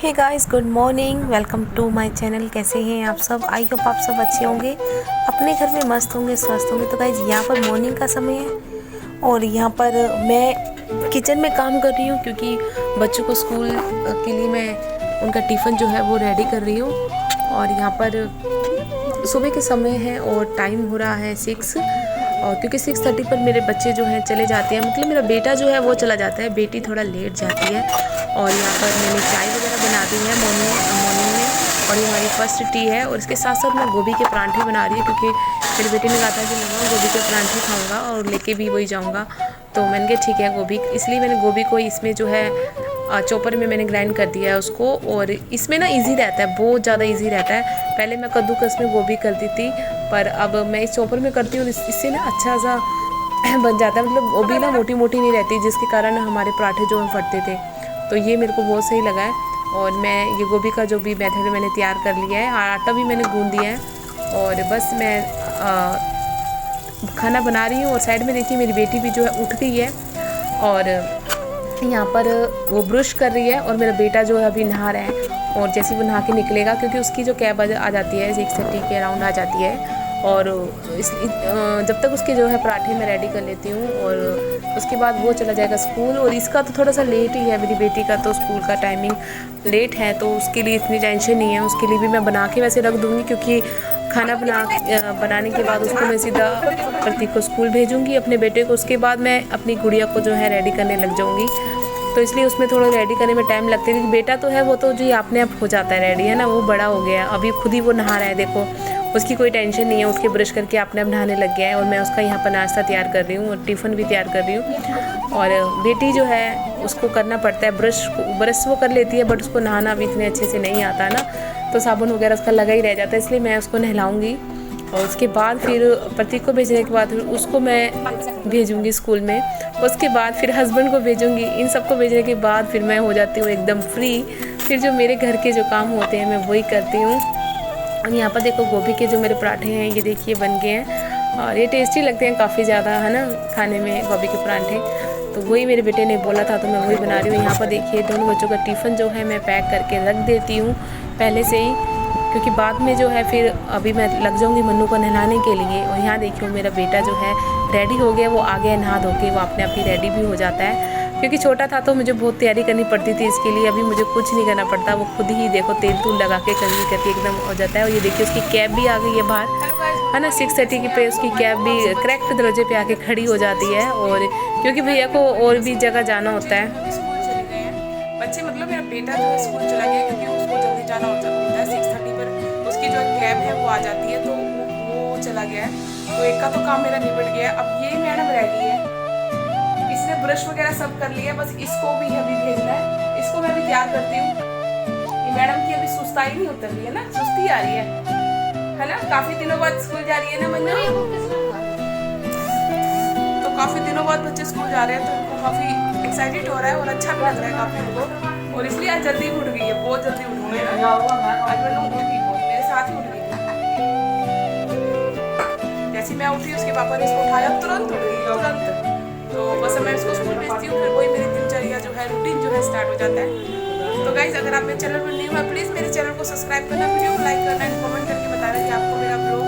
Hey guys, good morning. Welcome to my channel. कैसे हैं आप सब? आई होप आप सब अच्छे होंगे, अपने घर में मस्त होंगे, स्वस्थ होंगे। तो गाइस, यहाँ पर मॉर्निंग का समय है और यहाँ पर मैं किचन में काम कर रही हूँ क्योंकि बच्चों को स्कूल के लिए मैं उनका टिफ़िन जो है वो रेडी कर रही हूँ। और यहाँ पर सुबह के समय है और टाइम हो रहा है 6, और क्योंकि 6:30 पर मेरे बच्चे जो हैं चले जाते हैं, मतलब मेरा बेटा जो है वो चला जाता है, बेटी थोड़ा लेट जाती है। और यहाँ पर मैंने चाय वगैरह बना दी है मॉर्निंग में, और ये हमारी फर्स्ट टी है। और इसके साथ साथ मैं गोभी के परांठे बना रही हूँ क्योंकि मेरे बेटे ने कहा था कि मम्मा गोभी के परांठे खाऊंगा और लेके भी वही जाऊँगा। तो मैंने कहा ठीक है गोभी, इसलिए मैंने गोभी को इसमें जो है चॉपर में मैंने ग्राइंड कर दिया है उसको। और इसमें ना इजी रहता है, बहुत ज़्यादा इजी रहता है। पहले मैं कद्दूकस में गोभी करती थी, पर अब मैं इस चॉपर में करती हूँ। इससे ना अच्छा सा बन जाता है, मतलब गोभी ना मोटी मोटी नहीं रहती, जिसके कारण हमारे पराठे जो हैं फटते थे। तो ये मेरे को बहुत सही लगा है। और मैं ये गोभी का जो भी मेथड मैंने तैयार कर लिया है, आटा भी मैंने गूंद दिया है। और बस मैं खाना बना रही हूँ। और साइड में देखिए मेरी बेटी भी जो है उठ गई है और यहाँ पर वो ब्रश कर रही है। और मेरा बेटा जो है अभी नहा रहा है, और जैसे वो नहा के निकलेगा, क्योंकि उसकी जो कैब आ जाती है 6:30 के अराउंड आ जाती है। और जब तक उसके जो है पराठे मैं रेडी कर लेती हूँ, और उसके बाद वो चला जाएगा स्कूल। और इसका तो थोड़ा सा लेट ही है, मेरी बेटी का तो स्कूल का टाइमिंग लेट है, तो उसके लिए इतनी टेंशन नहीं है। उसके लिए भी मैं बना के वैसे रख दूँगी, क्योंकि खाना बनाने के बाद उसको मैं सीधा प्रतीक को स्कूल भेजूँगी, अपने बेटे को। उसके बाद मैं अपनी गुड़िया को जो है रेडी करने लग जाऊँगी। तो इसलिए उसमें थोड़ा रेडी करने में टाइम लगता है, क्योंकि बेटा तो है वो तो जी अपने आप हो जाता है रेडी, है ना। वो बड़ा हो गया, अभी खुद ही वो नहा रहा है, देखो उसकी कोई टेंशन नहीं है, उसके ब्रश करके अपने आप नहाने लग गया है। और मैं उसका यहाँ पर नाश्ता तैयार कर रही हूँ और टिफ़िन भी तैयार कर रही हूँ। और बेटी जो है उसको करना पड़ता है, ब्रश वो कर लेती है, बट उसको नहाना भी इतने अच्छे से नहीं आता ना, तो साबुन वगैरह उसका लगा ही रह जाता है। इसलिए मैं उसको नहलाऊँगी, और उसके बाद फिर प्रतीक को भेजने के बाद फिर उसको मैं भेजूँगी स्कूल में। उसके बाद फिर हस्बैंड को भेजूँगी। इन सबको भेजने के बाद फिर मैं हो जाती हूँ एकदम फ्री। फिर जो मेरे घर के जो काम होते हैं मैं वही करती हूँ। और यहाँ पर देखो गोभी के जो मेरे पराठे हैं, ये देखिए बन गए हैं, और ये टेस्टी लगते हैं काफ़ी ज़्यादा, है ना, खाने में गोभी के पराठे। तो वही मेरे बेटे ने बोला था, तो मैं वही बना रही हूँ। यहाँ पर देखिए दोनों बच्चों का टिफ़िन जो है मैं पैक करके रख देती हूँ पहले से ही, क्योंकि बाद में जो है फिर अभी मैं लग जाऊँगी मन्नू को नहलाने के लिए। और यहाँ देखिए मेरा बेटा जो है रेडी हो गया, वो आ गया नहा धो के, वो अपने आप ही रेडी भी हो जाता है। क्योंकि छोटा था तो मुझे बहुत तैयारी करनी पड़ती थी इसके लिए, अभी मुझे कुछ नहीं करना पड़ता, वो खुद ही देखो तेल तूल लगा के कंघी करके एकदम हो जाता है। और ये देखिए उसकी कैब भी आ गई है बाहर, है ना। 6:30 की पे उसकी कैब भी करेक्ट दरवाजे पे आके खड़ी हो जाती है। और क्योंकि भैया को और भी जगह जाना होता है। स्कूल चले गए हैं बच्चे, मतलब मेरा बेटा जो है स्कूल चला गया, क्योंकि उसको जल्दी जाना होता है। 6:30 पर उसकी जो कैब है वो आ जाती है, तो वो चला गया है। तो एक का तो काम मेरा निपट गया। अब ये मैडम रेडी है, इसने ब्रश वगैरह सब कर लिया, बस इसको भी अभी भेजना है। इसको मैं भी तैयार करती हूँ। ये मैडम की अभी सुस्ताई नहीं उतर रही है ना, सुस्ती आ रही है ना। काफी दिनों बाद स्कूल जा रही है ना मन्नू, तो काफी दिनों बाद बच्चे स्कूल जा रहे हैं, तो उनको काफी एक्साइटेड हो रहा है और अच्छा भी लग रहा है काफी उनको। और इसलिए आज जल्दी उठ गई है, बहुत जल्दी उठ गई है। आज मन्नू उठ गई, बहुत मेरे साथ ही उठ गई। जैसे मैं उठी उसके पापा ने इसको उठाया, तुरंत उठ गई, तुरंत। तो बस मैं इसको स्कूल भेजती हूँ, फिर वही मेरी दिनचर्या जो है, रूटीन जो है स्टार्ट हो जाता है। तो गाइज, अगर आप मेरे चैनल पर न्यू है, प्लीज़ मेरे चैनल को सब्सक्राइब करना, वीडियो को लाइक करना एंड कमेंट करके बताना कि आपको मेरा ब्लॉग।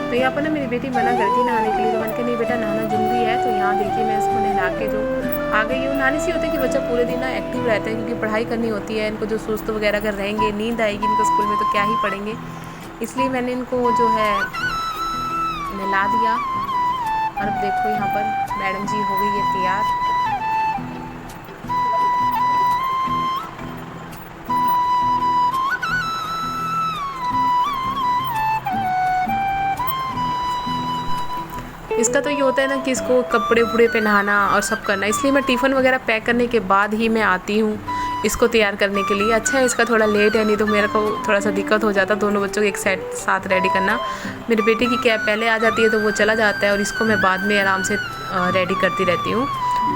तो यहाँ पर ना मेरी बेटी मना करती नहाने के लिए, तो मैंने कहा नहीं बेटा नहाना जरूरी है। तो यहाँ देखिए मैं इसको नहला के जो आ गई हूँ। नहाने से होता है कि बच्चा पूरे दिन ना एक्टिव रहता है, क्योंकि पढ़ाई करनी होती है। इनको जो सुस्त वगैरह अगर रहेंगे, नींद आएगी इनको स्कूल में, तो क्या ही पढ़ेंगे। इसलिए मैंने इनको जो है नहला दिया। और अब देखो यहाँ पर मैडम जी हो गई है तैयार। इसका तो ये होता है ना कि इसको कपड़े उपड़े पहनाना और सब करना, इसलिए मैं टिफ़िन वगैरह पैक करने के बाद ही मैं आती हूँ इसको तैयार करने के लिए। अच्छा है इसका थोड़ा लेट है, नहीं तो मेरे को थोड़ा सा दिक्कत हो जाता दोनों बच्चों को एक साथ रेडी करना। मेरे बेटे की कैब पहले आ जाती है तो वो चला जाता है, और इसको मैं बाद में आराम से रेडी करती रहती हूँ।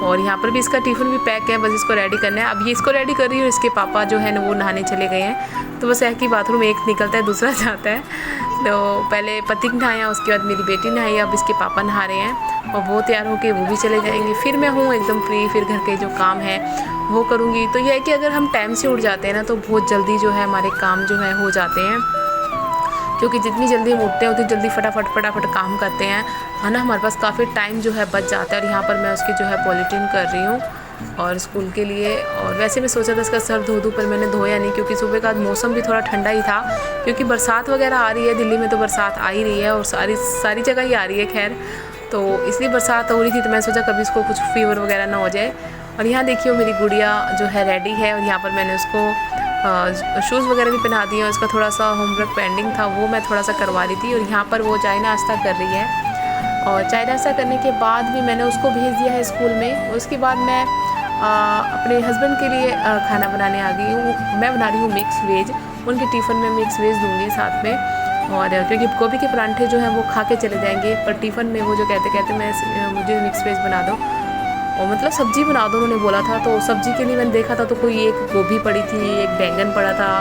और यहाँ पर भी इसका टिफ़िन भी पैक है, बस इसको रेडी करना है। अब ये इसको रेडी कर रही हूँ, इसके पापा जो है ना वो नहाने चले गए हैं। तो बस है कि बाथरूम एक निकलता है दूसरा जाता है। तो पहले पतिक नहाया, उसके बाद मेरी बेटी नहाई, अब इसके पापा नहा रहे हैं और वो तैयार होके वो भी चले जाएंगे। फिर मैं हूँ एकदम फ्री, फिर घर के जो काम है वो करूँगी। तो यह है कि अगर हम टाइम से उठ जाते हैं ना तो बहुत जल्दी जो है हमारे काम जो है हो जाते हैं, क्योंकि जितनी जल्दी हम उठते हैं उतनी जल्दी फटाफट काम करते हैं, है ना। हमारे पास काफ़ी टाइम जो है बच जाता है। और यहाँ पर मैं उसकी जो है पॉलिटीन कर रही हूँ और स्कूल के लिए। और वैसे मैं सोचा था इसका सर धो दूँ, पर मैंने धोया नहीं, क्योंकि सुबह का मौसम भी थोड़ा ठंडा ही था, क्योंकि बरसात वगैरह आ रही है। दिल्ली में तो बरसात आ ही रही है और सारी जगह ही आ रही है खैर, तो इसलिए बरसात हो रही थी। तो मैं सोचा कभी इसको कुछ फीवर वगैरह ना हो जाए। और यहाँ देखिए मेरी गुड़िया जो है रेडी है, और यहाँ पर मैंने उसको शूज़ वगैरह भी पहना दिए। और इसका थोड़ा सा होमवर्क पेंडिंग था, वो मैं थोड़ा सा करवा रही थी। और यहाँ पर वो चाय नाश्ता कर रही है, और चाय नाश्ता करने के बाद भी मैंने उसको भेज दिया है स्कूल में। उसके बाद मैं अपने हस्बैंड के लिए खाना बनाने आ गई हूँ। मैं बना रही हूँ मिक्स वेज, उनके टिफ़िन में मिक्स वेज दूँगी साथ में। और क्योंकि गोभी के परांठे जो हैं वो खा के चले जाएंगे, पर टिफ़िन में वो जो कहते मुझे मिक्स वेज बना दो, और मतलब सब्ज़ी बना दो उन्होंने बोला था। तो सब्ज़ी के लिए मैंने देखा था तो कोई एक गोभी पड़ी थी, एक बैंगन पड़ा था,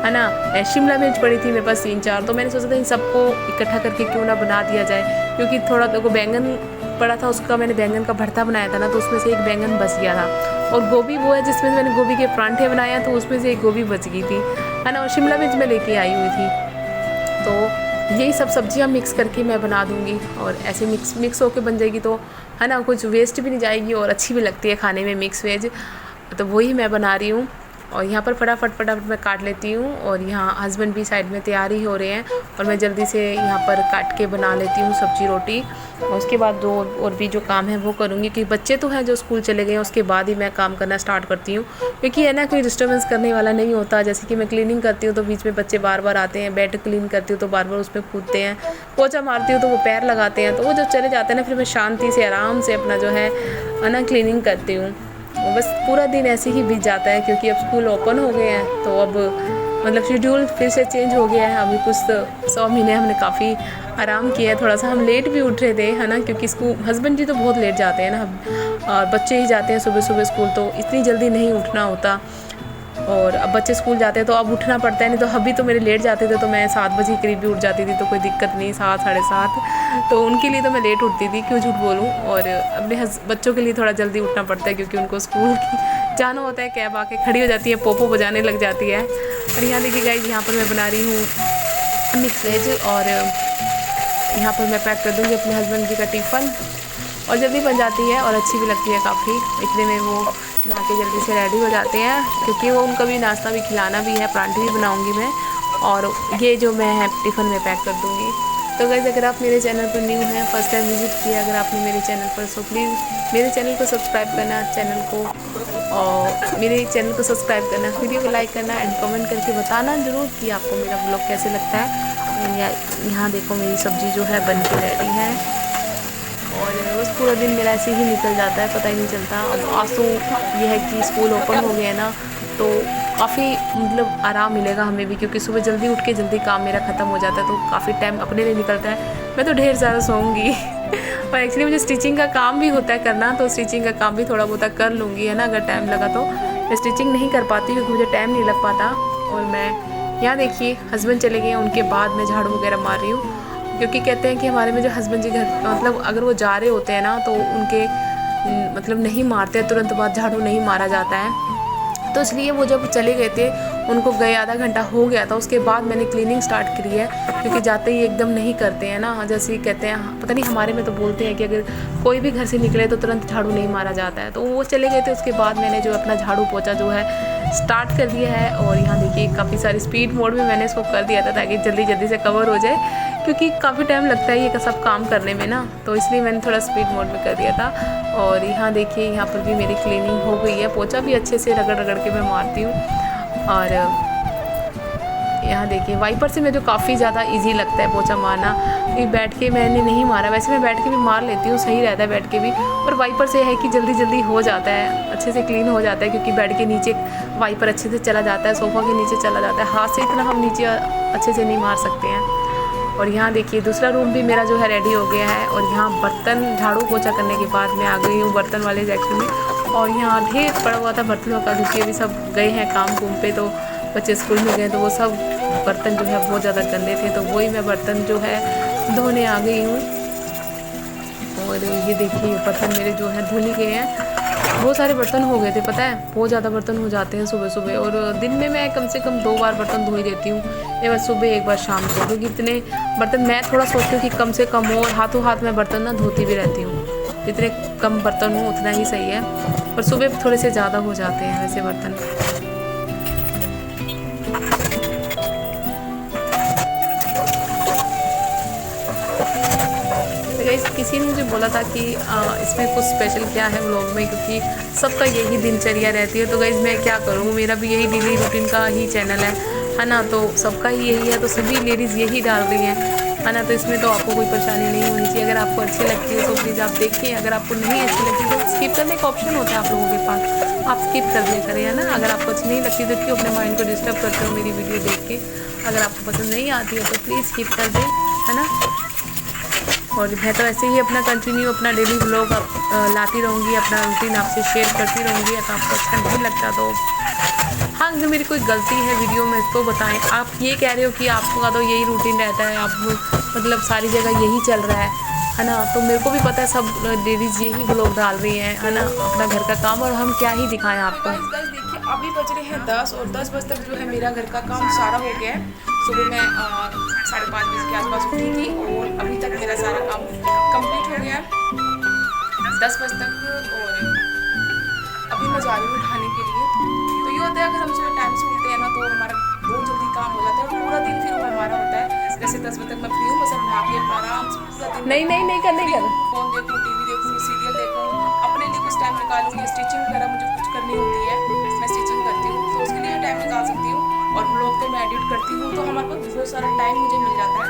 है ना, शिमला मिर्च पड़ी थी मेरे पास 3-4। तो मैंने सोचा था इन सबको इकट्ठा करके क्यों ना बना दिया जाए, क्योंकि थोड़ा तो बैंगन पड़ा था, उसका मैंने बैंगन का भरता बनाया था ना, तो उसमें से एक बैंगन बच गया था। और गोभी वो है जिसमें से मैंने गोभी के परांठे बनाया, तो उसमें से एक गोभी बच गई थी, है ना। और शिमला मिर्च मैं लेके आई हुई थी। तो यही सब सब्जियां मिक्स करके मैं बना दूंगी, और ऐसे मिक्स होके बन जाएगी, तो है ना, कुछ वेस्ट भी नहीं जाएगी और अच्छी भी लगती है खाने में मिक्स वेज। तो वही मैं बना रही हूँ। और यहाँ पर फटाफट मैं काट लेती हूँ। और यहाँ हस्बैंड भी साइड में तैयार ही हो रहे हैं, और मैं जल्दी से यहाँ पर काट के बना लेती हूँ सब्जी रोटी। और उसके बाद दो और भी जो काम है वो करूँगी, क्योंकि बच्चे तो हैं जो स्कूल चले गए हैं, उसके बाद ही मैं काम करना स्टार्ट करती हूँ। क्योंकि है ना, कोई डिस्टर्बेंस करने वाला नहीं होता। जैसे कि मैं क्लीनिंग करती हूँ तो बीच में बच्चे बार बार आते हैं, बेड क्लीन करती हूँ तो बार बार उसमें कूदते हैं, पोछा मारती हूँ तो वो पैर लगाते हैं। तो वो जब चले जाते हैं ना, फिर मैं शांति से आराम से अपना जो है ना क्लीनिंग करती हूँ। बस पूरा दिन ऐसे ही बीत जाता है, क्योंकि अब स्कूल ओपन हो गए हैं, तो अब मतलब शेड्यूल फिर से चेंज हो गया है। अभी कुछ 100 महीने हमने काफ़ी आराम किया है। थोड़ा सा हम लेट भी उठ रहे थे, है ना, क्योंकि स्कूल हस्बैंड जी तो बहुत लेट जाते हैं ना, और बच्चे ही जाते हैं सुबह स्कूल, तो इतनी जल्दी नहीं उठना होता। और अब बच्चे स्कूल जाते हैं तो अब उठना पड़ता है, नहीं तो अभी तो मेरे लेट जाते थे, तो मैं 7 बजे करीब भी उठ जाती थी, तो कोई दिक्कत नहीं, 7 साढ़े 7, तो उनके लिए तो मैं लेट उठती थी, क्यों झूठ बोलूँ। और अपने बच्चों के लिए थोड़ा जल्दी उठना पड़ता है, क्योंकि उनको स्कूल की जाना होता है। कैब आके खड़ी हो जाती है, पोपो बजाने लग जाती है। और यहाँ देखिए गाइस, यहाँ पर मैं बना रही हूँ मिक्स वेज, और यहाँ पर मैं पैक कर दूँगी अपने हस्बैंड जी का टिफ़िन, और जल्दी बन जाती है और अच्छी भी लगती है काफ़ी। इतने में वो नहा के जल्दी से रेडी हो जाते हैं, क्योंकि वो उनका भी नाश्ता भी खिलाना भी है, परांठे भी बनाऊंगी मैं, और ये जो मैं है टिफ़िन में पैक कर दूंगी। तो गाइस, अगर आप मेरे चैनल पर न्यू हैं, फर्स्ट टाइम विजिट किया अगर आपने मेरे चैनल पर, सो प्लीज़ मेरे चैनल को सब्सक्राइब करना, मेरे चैनल को सब्सक्राइब करना, वीडियो को लाइक करना एंड कमेंट करके बताना ज़रूर कि आपको मेरा ब्लॉग कैसे लगता है। यहाँ देखो मेरी सब्ज़ी जो है बन के रेडी है, और बस पूरा दिन मेरा ऐसे ही निकल जाता है, पता ही नहीं चलता। अब आज तो ये है कि स्कूल ओपन हो गया है ना, तो काफ़ी मतलब आराम मिलेगा हमें भी, क्योंकि सुबह जल्दी उठ के जल्दी काम मेरा ख़त्म हो जाता है, तो काफ़ी टाइम अपने लिए निकलता है। मैं तो ढेर सारा सोऊंगी और एक्चुअली मुझे स्टिचिंग का काम भी होता है करना, तो स्टिचिंग का काम भी थोड़ा बहुत कर लूँगी, है ना, अगर टाइम लगा तो। मैं स्टिचिंग नहीं कर पाती क्योंकि मुझे टाइम नहीं लग पाता। और मैं यहाँ देखिए हस्बैंड चले गए हैं, उनके बाद मैं झाड़ू वगैरह मार रही हूँ, क्योंकि कहते हैं कि हमारे में जो हस्बैंड जी घर मतलब अगर वो जा रहे होते हैं ना, तो उनके मतलब नहीं मारते, तुरंत बाद झाड़ू नहीं मारा जाता है। तो इसलिए वो जब चले गए थे, उनको गए आधा घंटा हो गया था, उसके बाद मैंने क्लीनिंग स्टार्ट करी है, क्योंकि जाते ही एकदम नहीं करते हैं ना। जैसे ही कहते हैं, पता नहीं हमारे में तो बोलते हैं कि अगर कोई भी घर से निकले तो तुरंत झाड़ू नहीं मारा जाता है। तो वो चले गए थे, उसके बाद मैंने जो अपना झाड़ू पोछा जो है स्टार्ट कर दिया है। और यहाँ देखिए काफ़ी सारी स्पीड मोड में मैंने इसको कर दिया था, ताकि जल्दी से कवर हो जाए, क्योंकि काफ़ी टाइम लगता है ये सब काम करने में ना, तो इसलिए मैंने थोड़ा स्पीड मोड में कर दिया था। और यहाँ देखिए यहाँ पर भी मेरी क्लीनिंग हो गई है, पोछा भी अच्छे से रगड़ के मैं मारती हूँ। और यहाँ देखिए वाइपर से मुझे काफ़ी ज़्यादा इजी लगता है पोछा मारना, क्योंकि बैठ के मैंने नहीं मारा, वैसे मैं बैठ के भी मार लेती हूँ, सही रहता है बैठ के भी, और वाइपर से है कि जल्दी हो जाता है, अच्छे से क्लीन हो जाता है, क्योंकि बेड के नीचे वाइपर अच्छे से चला जाता है, सोफ़ा के नीचे चला जाता है, हाथ से इतना हम नीचे अच्छे से नहीं मार सकते हैं। और यहाँ देखिए दूसरा रूम भी मेरा जो है रेडी हो गया है। और यहाँ बर्तन झाड़ू पोछा करने के बाद मैं आ गई हूँ बर्तन वाले सेक्शन में। और यहाँ ढेर पड़ा हुआ था बर्तनों का, क्योंकि अभी सब गए हैं काम कुम पे, तो बच्चे स्कूल में गए तो वो सब बर्तन जो है बहुत ज़्यादा गंदे थे, तो वही मैं बर्तन जो है धोने आ गई हूँ। और ये देखिए बर्तन मेरे जो है धुल गए हैं। बहुत सारे बर्तन हो गए थे, पता है बहुत ज़्यादा बर्तन हो जाते हैं सुबह सुबह। और दिन में मैं कम से कम 2 बार बर्तन धो ही देती हूँ, एक बार सुबह एक बार शाम को, क्योंकि इतने बर्तन मैं थोड़ा सोचती हूँ कि कम से कम हो, और हाथों हाथ में बर्तन ना धोती भी रहती हूँ। जितने कम बर्तन हो उतना ही सही है, पर सुबह थोड़े से ज़्यादा हो जाते हैं वैसे बर्तन। किसी ने मुझे बोला था कि इसमें कुछ स्पेशल क्या है व्लॉग में, क्योंकि सबका यही दिनचर्या रहती है। तो गाइस मैं क्या करूँ, मेरा भी यही डेली रूटीन का ही चैनल है ना, तो सबका ही यही है, तो सभी लेडीज़ यही डाल रही हैं, है ना। तो इसमें तो आपको कोई परेशानी नहीं होनी चाहिए। अगर आपको अच्छी लगती है तो प्लीज़ आप देखिए, अगर आपको नहीं अच्छी लगती तो स्किप करने का ऑप्शन होता है आप लोगों के पास, आप स्किप कर दिया करें, है ना। अगर आपको अच्छी नहीं लगती तो क्यों अपने माइंड को डिस्टर्ब करते हो मेरी वीडियो देख के। अगर आपको पसंद नहीं आती है तो प्लीज़ स्किप कर दें, है ना। और मैं तो ऐसे ही अपना कंटिन्यू अपना डेली व्लॉग लाती रहूँगी, अपना रूटीन आपसे शेयर करती रहूँगी। अगर आपको अच्छा नहीं लगता तो हाँ, जो मेरी कोई गलती है वीडियो में तो बताएं। आप ये कह रहे हो कि आपका तो यही रूटीन रहता है, आप मतलब सारी जगह यही चल रहा है ना। तो मेरे को भी पता है सब लेडीज़ यही व्लॉग डाल रही हैं, है ना, अपना घर का काम, और हम क्या ही दिखाएं आपको। देखिए अभी बज रहे हैं 10 और 10 बजे तक जो है मेरा घर का काम सारा हो गया है। सुबह मैं 5:30 बजे के आसपास उठी थी और अभी तक मेरा सारा काम कंप्लीट हो गया 10 बजे तक। और अभी मैं जा रही हूँ उठाने के लिए। तो ये होता है अगर हम सुबह टाइम से उठते हैं ना तो हमारा बहुत जल्दी काम हो जाता है, पूरा दिन फिर वो हमारा होता है। जैसे 10 बजे तक मैं फ्री हूँ, बस नहा के अपना आराम से पूरा दिन नहीं करने का फ़ोन देखूँ, टीवी देखूँ, सीरियल देखूँ, अपने लिए कुछ टाइम निकालूँगी। स्टिचिंग वगैरह मुझे कुछ करनी होती है, मैं स्टिचिंग करती हूँ, तो उसके लिए टाइम निकाल सकती हूँ। और व्लॉग तो मैं एडिट करती हूँ, तो हमारे पास बहुत सारा टाइम मुझे मिल जाता है,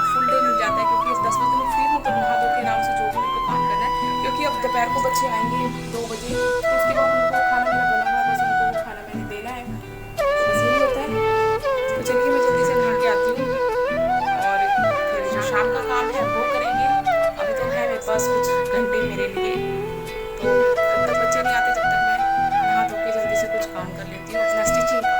फुल डे मिल जाता है। क्योंकि 10 बजे मैं फ्री हूँ तो नहा धो के आराम से जो भी उनको काम करना है, क्योंकि अब दोपहर को बच्चे आएंगे 2 बजे, तो उसके बाद उनको खाना मेरा बना हुआ है, बस उनको वो खाना मैंने देना है, बस यही होता है। तो चलिए मैं जल्दी से नहा के आती हूँ और फिर जो शाम का काम है वो करेंगे। अभी तो है मेरे पास कुछ घंटे मेरे लिए, तो जब तक बच्चे नहीं आते जब तक मैं नहा धो के जल्दी से कुछ काम कर लेती हूँ अपना स्टिचिंग का।